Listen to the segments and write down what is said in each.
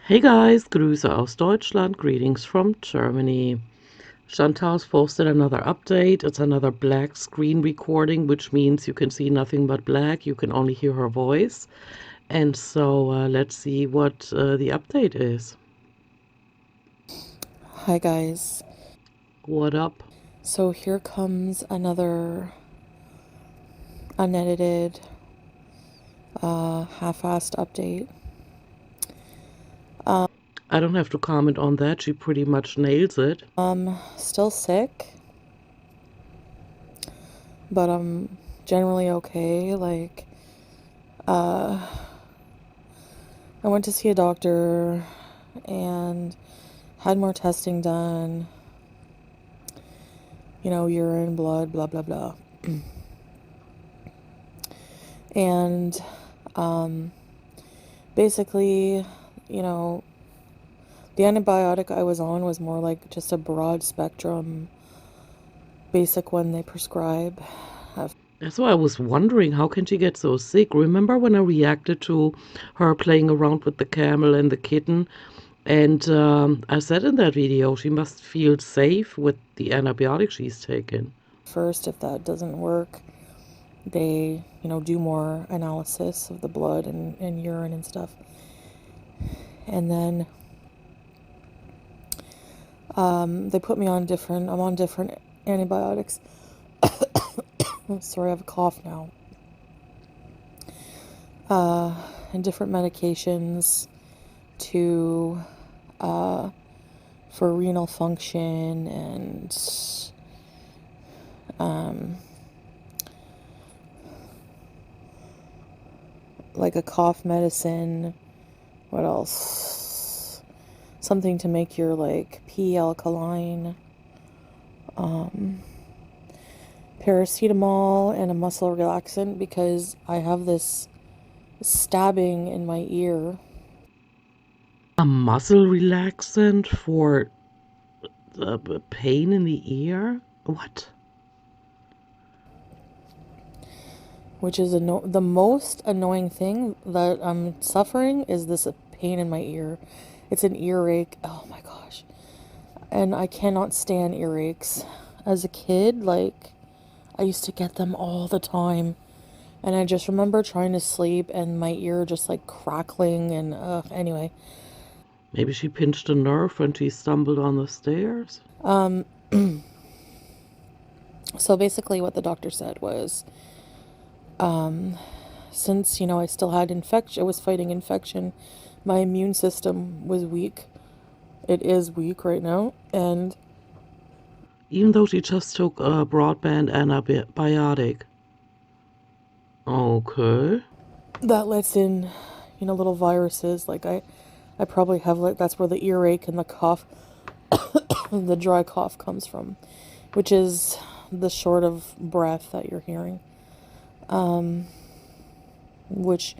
Hey guys, Grüße aus Deutschland, greetings from Germany. Chantal's posted another update. It's another black screen recording, which means you can see nothing but black. You can only hear her voice. And so let's see what the update is. Hi guys. What up? So here comes another unedited, half-assed update. I don't have to comment on that. She pretty much nails it. Still sick, but I'm generally okay. Like, I went to see a doctor and had more testing done. You know, urine, blood, blah, blah, blah. And, basically, you know, the antibiotic I was on was more like just a broad spectrum, basic one they prescribe. That's why I was wondering, how can she get so sick? Remember when I reacted to her playing around with the camel and the kitten? And I said in that video, she must feel safe with the antibiotic she's taken. First, if that doesn't work, they, do more analysis of the blood and urine and stuff. And then they put me on I'm on different antibiotics. Sorry, I have a cough now. And different medications to for renal function and like a cough medicine. What else? Something to make your like pee alkaline. Paracetamol and a muscle relaxant because I have this stabbing in my ear. A muscle relaxant for the pain in the ear? What? Which is the most annoying thing that I'm suffering is this pain in my ear. It's an earache. Oh my gosh. And I cannot stand earaches. As a kid, like, I used to get them all the time. And I just remember trying to sleep and my ear just like crackling and anyway. Maybe she pinched a nerve when she stumbled on the stairs? So basically what the doctor said was, since, I still had infection, I was fighting infection, my immune system was weak. It is weak right now, and even though she just took a broadband antibiotic. Okay. that lets in, little viruses. Like I probably have like that's where the earache and the cough, the dry cough comes from, which is the short of breath that you're hearing. Which,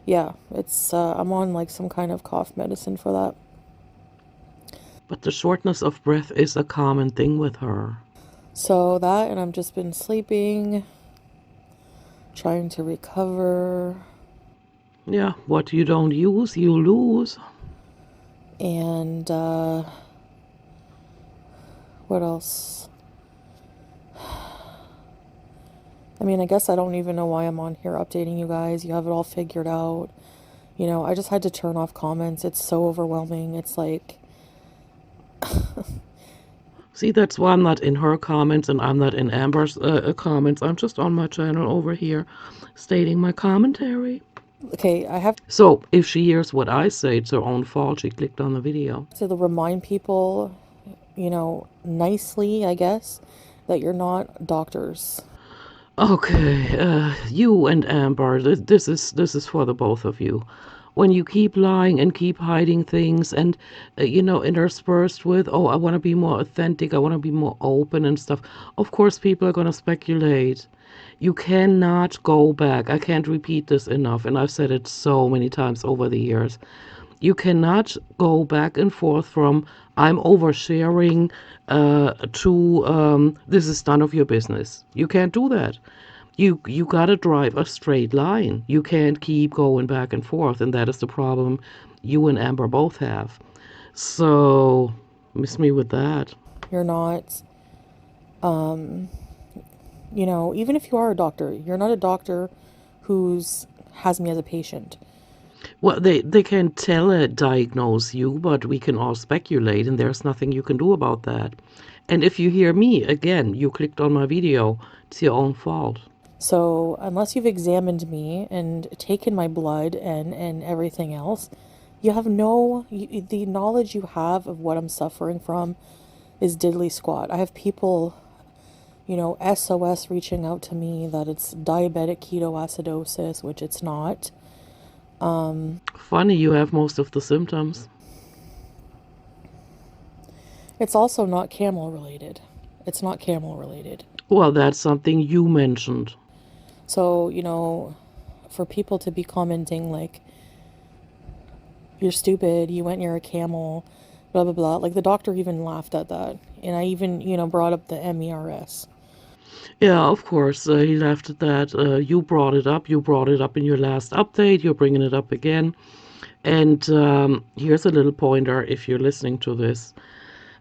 yeah, it's I'm on like some kind of cough medicine for that. But the shortness of breath is a common thing with her. So that, and I've just been sleeping, trying to recover. Yeah, what you don't use, you lose. And what else? I mean, I guess I don't even know why I'm on here updating you guys. You have it all figured out. I just had to turn off comments. It's so overwhelming. It's like... See, that's why I'm not in her comments and I'm not in Amber's comments. I'm just on my channel over here stating my commentary. Okay, I have So if she hears what I say, it's her own fault. She clicked on the video. to remind people, nicely, I guess, that you're not doctors. Okay, you and Amber, this is for the both of you. When you keep lying and keep hiding things and, interspersed with, oh, I want to be more authentic, I want to be more open and stuff, of course people are going to speculate. You cannot go back. I can't repeat this enough, and I've said it so many times over the years. You cannot go back and forth from I'm oversharing to this is none of your business. You can't do that. You gotta drive a straight line. You can't keep going back and forth, and that is the problem you and Amber both have. So, miss me with that. You're not, um, even if you are a doctor, you're not a doctor who's has me as a patient. Well, they can diagnose you, but we can all speculate, and there's nothing you can do about that. And if you hear me again, you clicked on my video, it's your own fault. So unless you've examined me and taken my blood and everything else, you have the knowledge you have of what I'm suffering from is diddly squat. I have people, SOS reaching out to me that it's diabetic ketoacidosis, which it's not. Funny, you have most of the symptoms. It's also not camel related. It's not camel related. Well, that's something you mentioned. So, for people to be commenting like, you're stupid, you went near a camel, blah, blah, blah. Like the doctor even laughed at that. And I even, brought up the MERS. Yeah, of course, he left it that. You brought it up. You brought it up in your last update. You're bringing it up again. And here's a little pointer if you're listening to this.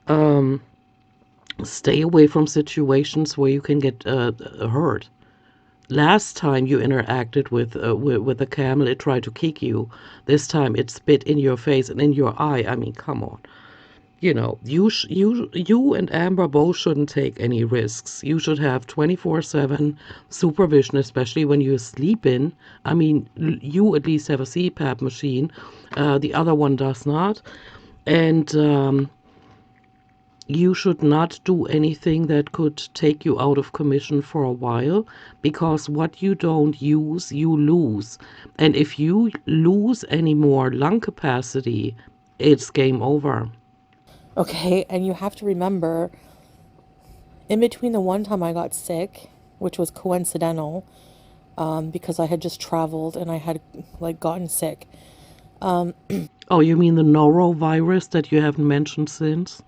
Um, Stay away from situations where you can get hurt. Last time you interacted with a camel, it tried to kick you. This time it spit in your face and in your eye. I mean, come on. You and Amber both shouldn't take any risks. You should have 24/7 supervision, especially when you're sleeping. I mean, you at least have a CPAP machine. The other one does not. And you should not do anything that could take you out of commission for a while, because what you don't use, you lose. And if you lose any more lung capacity, it's game over. Okay, and you have to remember, in between the one time I got sick, which was coincidental, because I had just traveled and I had like gotten sick. Oh, you mean the norovirus that you haven't mentioned since?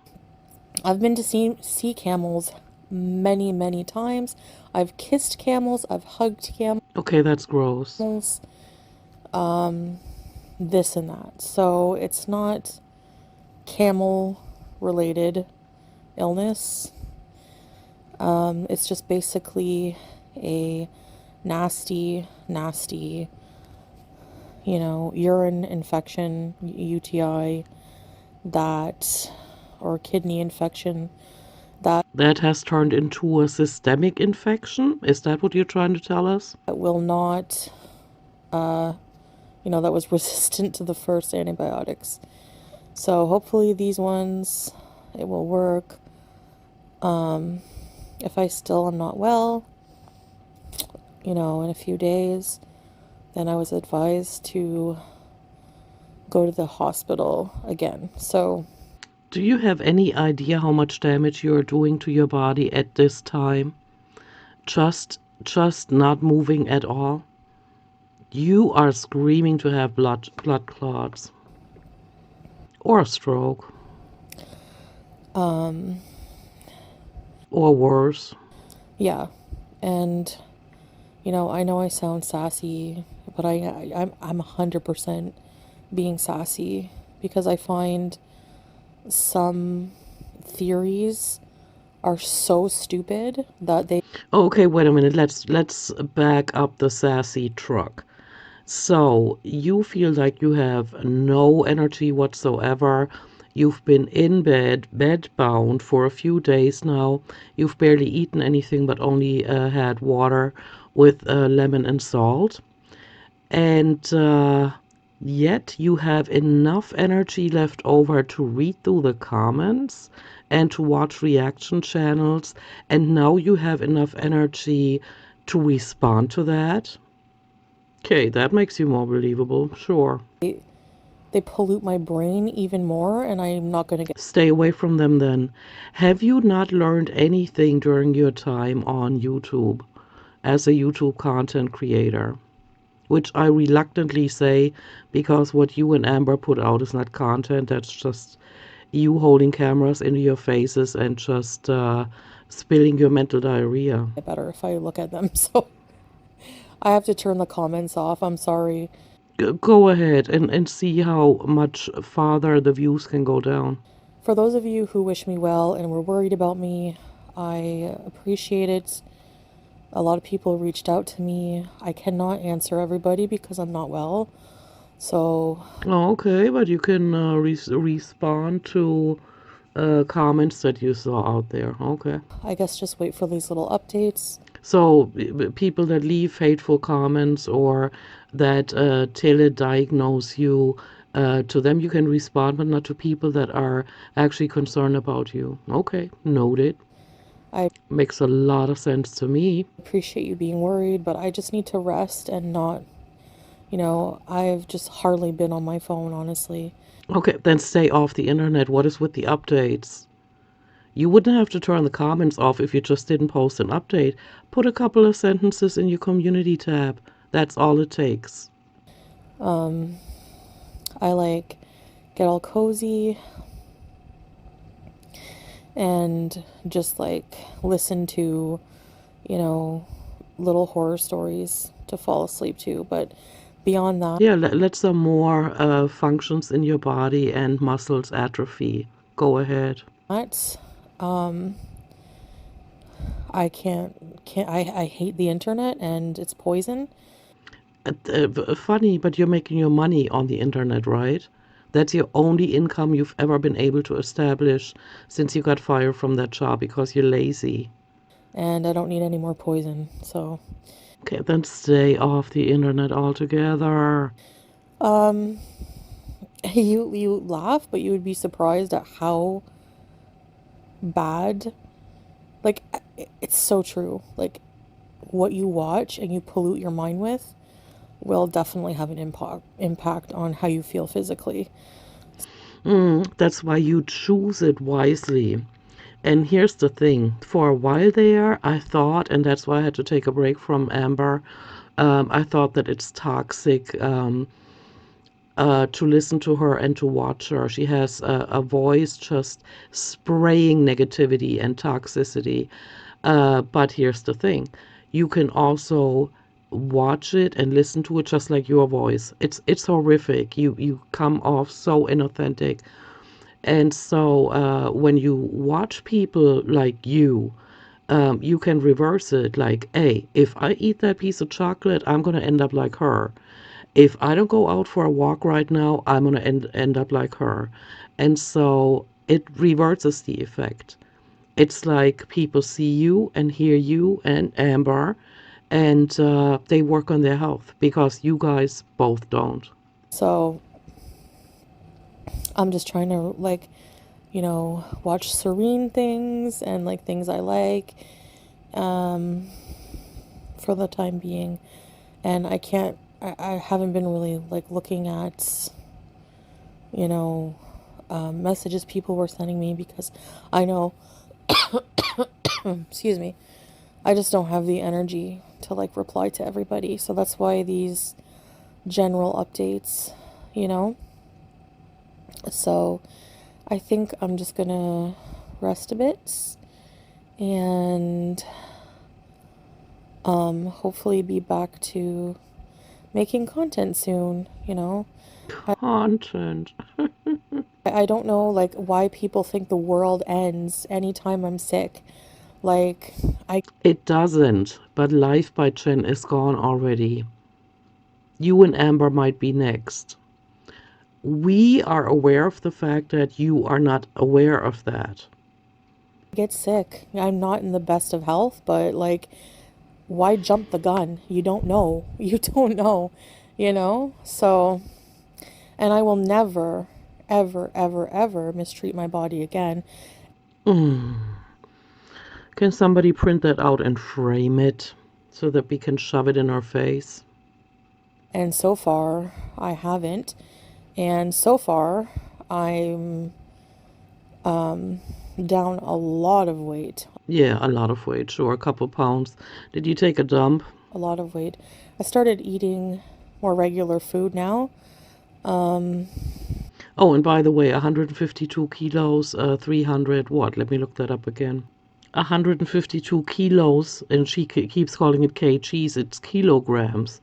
I've been to see camels many, many times. I've kissed camels. I've hugged Okay, that's gross. camels. This and that. So it's not camel related illness. It's just basically a nasty, nasty, urine infection, UTI, that, or kidney infection that That has turned into a systemic infection? Is that what you're trying to tell us? will not, that was resistant to the first antibiotics. So hopefully these ones, it will work. If I still am not well, in a few days, then I was advised to go to the hospital again. So, Do you have any idea how much damage you're doing to your body at this time? Just not moving at all? You are screaming to have blood clots or a stroke um, or worse. yeah. And, I know I sound sassy, but I'm 100% being sassy because I find some theories are so stupid that they Okay, wait a minute. Let's back up the sassy truck. So, you feel like you have no energy whatsoever. You've been in bed bound for a few days now. You've barely eaten anything but only had water with lemon and salt. And yet you have enough energy left over to read through the comments and to watch reaction channels. And now you have enough energy to respond to that. Okay, that makes you more believable. Sure. they pollute my brain even more, and I'm not going to get Stay away from them then. Have you not learned anything during your time on YouTube as a YouTube content creator? Which I reluctantly say, because what you and Amber put out is not content, that's just you holding cameras into your faces and just spilling your mental diarrhea. better if I look at them. So, I have to turn the comments off. I'm sorry. Go ahead and see how much farther the views can go down. For those of you who wish me well and were worried about me, I appreciate it. A lot of people reached out to me. I cannot answer everybody because I'm not well. So Oh, okay, but you can respond to comments that you saw out there. Okay. I guess just wait for these little updates. So people that leave hateful comments or that telediagnose you, to them you can respond, but not to people that are actually concerned about you. Okay, noted. I Makes a lot of sense to me. appreciate you being worried, but I just need to rest and not, I've just hardly been on my phone, honestly. Okay, then stay off the internet. What is with the updates? You wouldn't have to turn the comments off if you just didn't post an update. Put a couple of sentences in your community tab. That's all it takes. I like get all cozy and just like listen to, you know, little horror stories to fall asleep to. But beyond Yeah, let some more functions in your body and muscles atrophy. Go ahead. that, I can't I hate the internet and it's poison. Funny, but you're making your money on the internet, right? That's your only income you've ever been able to establish since you got fired from that job because you're lazy. And I don't need any more poison. So, Okay, then stay off the internet altogether. um, you laugh, but you would be surprised at how bad. Like, it's so true. Like, what you watch and you pollute your mind with will definitely have an impact on how you feel physically. That's why you choose it wisely. And here's the thing, for a while there, I thought, and that's why I had to take a break from Amber, I thought that it's toxic to listen to her and to watch her. She has a voice just spraying negativity and toxicity. But here's the thing, you can also watch it and listen to it just like your voice. It's horrific. You come off so inauthentic. And so when you watch people like you can reverse it like, hey, if I eat that piece of chocolate, I'm going to end up like her. If I don't go out for a walk right now, I'm going to end up like her. And so it reverses the effect. It's like people see you and hear you and Amber, and they work on their health because you guys both don't. So, I'm just trying to, like, watch serene things and like things I like for the time being. And I haven't been really like looking at, you know, messages people were sending me because I know, excuse me, I just don't have the energy to like reply to everybody. So that's why these general updates, you know? So I think I'm just gonna rest a bit and hopefully be back to making content soon, you know? Content. I don't know like why people think the world ends anytime I'm sick. Like I It doesn't, but Life by Chen is gone already. You and Amber might be next. We are aware of the fact that you are not aware of that. get sick. I'm not in the best of health, but like why jump the gun? You don't know. You don't know, you know? So, and I will never ever ever ever mistreat my body again. Can somebody print that out and frame it so that we can shove it in our face? And so far, I haven't. And so far, I'm down a lot of weight. Yeah, a lot of weight, sure, a couple pounds. Did you take a dump? A lot of weight. I started eating more regular food now. Oh, and by the way, 152 kilos, 300 what? Let me look that up again. 152 kilos, and she keeps calling it kgs, it's kilograms,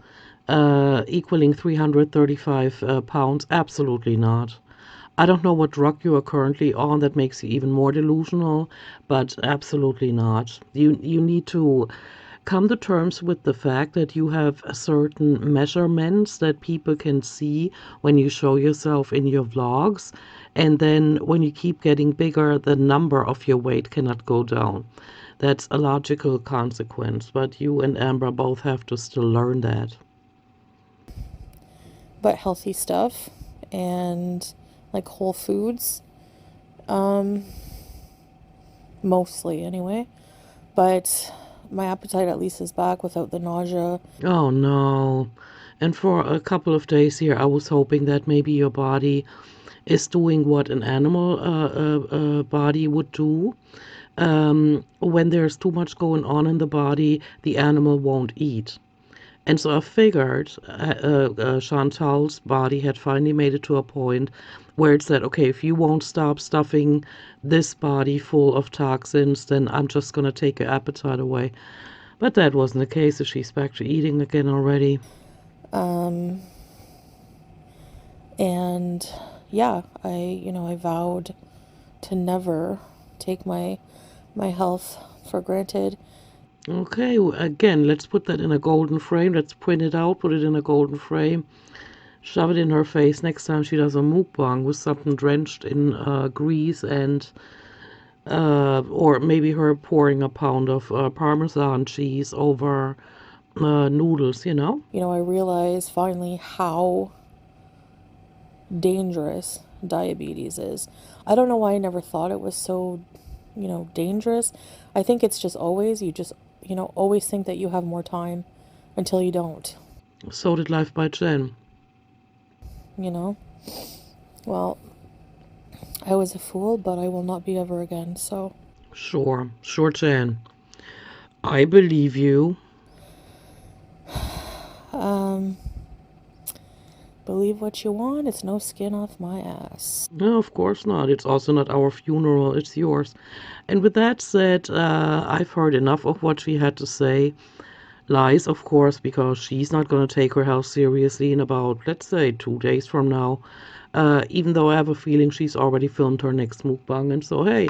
equaling 335 pounds. Absolutely not. I don't know what drug you are currently on that makes you even more delusional, but absolutely not. You need to come to terms with the fact that you have certain measurements that people can see when you show yourself in your vlogs, and then when you keep getting bigger, the number of your weight cannot go down. That's a logical consequence, but you and Amber both have to still learn that. But healthy stuff and like whole foods, um, mostly anyway. But my appetite at least is back without the nausea. Oh no. And for a couple of days here, I was hoping that maybe your body is doing what an animal body would do. When there's too much going on in the body, the animal won't eat. And so I figured Chantal's body had finally made it to a point where it said, okay, if you won't stop stuffing this body full of toxins, then I'm just going to take your appetite away. But that wasn't the case. So she's back to eating again already. Um, and yeah, I vowed to never take my health for granted. Okay, again, let's put that in a golden frame. Let's print it out, put it in a golden frame, shove it in her face next time she does a mukbang with something drenched in grease and or maybe her pouring a pound of Parmesan cheese over noodles, you know? I realize finally how dangerous diabetes is. I don't know why I never thought it was so, dangerous. I think it's just always, you just, always think that you have more time until you don't, So did Life by Jen. you know? Well, I was a fool, but I will not be ever again. So, Sure, sure, Jen. I believe you. um, believe what you want. It's no skin off my ass. No, of course not. It's also not our funeral, it's yours. And with that said, I've heard enough of what she had to say. Lies, of course, because she's not going to take her health seriously in about, let's say, 2 days from now. Even though I have a feeling she's already filmed her next mukbang. And so, hey,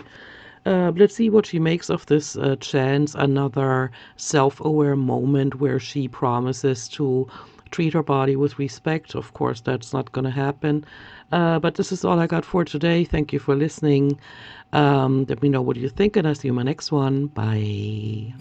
let's see what she makes of this chance, another self aware moment where she promises to treat her body with respect. Of course, that's not going to happen. But this is all I got for today. Thank you for listening. Let me know what you think, and I'll see you in my next one. Bye.